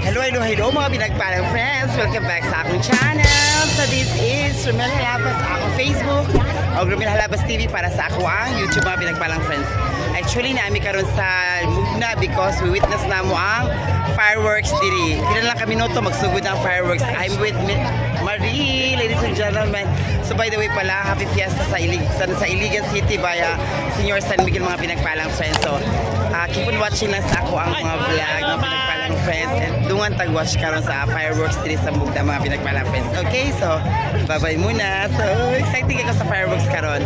Hello mga pinagpalang friends! Welcome back sa akong channel! So this is Romel Halabas sa akong Facebook o Romel Halabas TV para sa ako ang YouTube mga pinagpalang friends. Actually naami karon sa Mugna because we witness na mo ang fireworks diri. Kailan lang kami noto magsugod ng fireworks. I'm with Marie, ladies and gentlemen. So by the way pala, happy fiesta sa Iligan City via Senior San Miguel mga pinagpalang friends. So keep on watching lang sa ako ang mga vlog mga pinagpalang friends and dungan tag-watch karon sa fireworks diri sa Mugna mga pinagpalang friends. Okay, so bye-bye muna. So excited ako sa fireworks karon.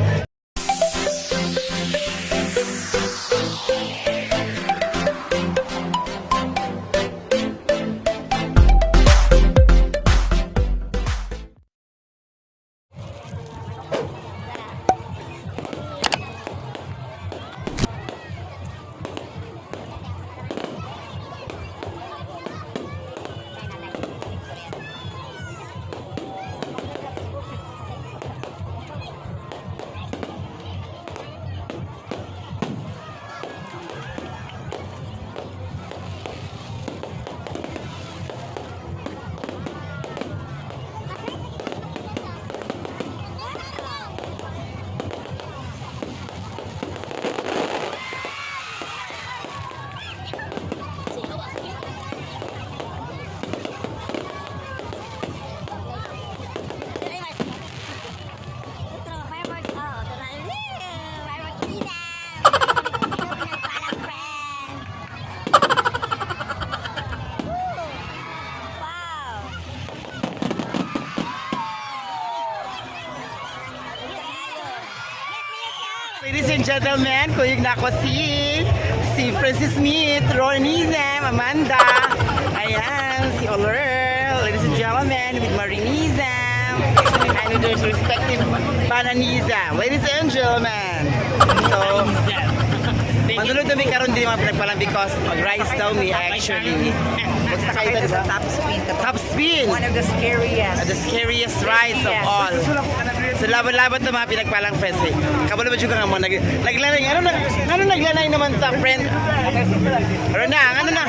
Ladies and gentlemen, kuyog na ako si Francis Smith, Ronizem, Amanda, ayan, si Olrel, ladies and gentlemen, with Marinizem, and with their respective Bananizem, ladies and gentlemen. So, manunod na may karoon din mga pinagpalang because mag-rise daw me actually. Basta kayo It's diba? a top spin. Top spin! One of the scariest. The scariest rides of all. So laban-laban to mga pinagpalang friends eh. Kabalo ba juga nga mo naglanay. Ano naglanay naman sa friend? Ano na?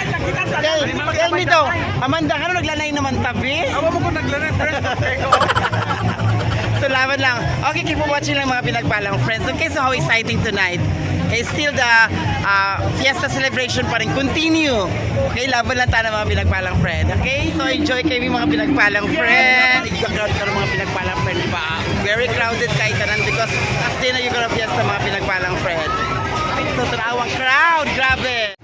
Tell me daw. Amanda, ano naglanay naman tabi? Awa mo ko naglanay, friend. So laban lang. Okay, keep on watching lang mga pinagpalang friends. Okay, so how exciting tonight. Okay, still the fiesta celebration pa rin. Continue. Okay, laban lang tayo mga pinagpalang friend. Okay, so enjoy kayo mga pinagpalang friend. Crowd ka ng mga pinagpalang friend pa. Very crowded kahit tanan because last day na yung fiesta mga pinagpalang friend. So, tarawang crowd. Grabe.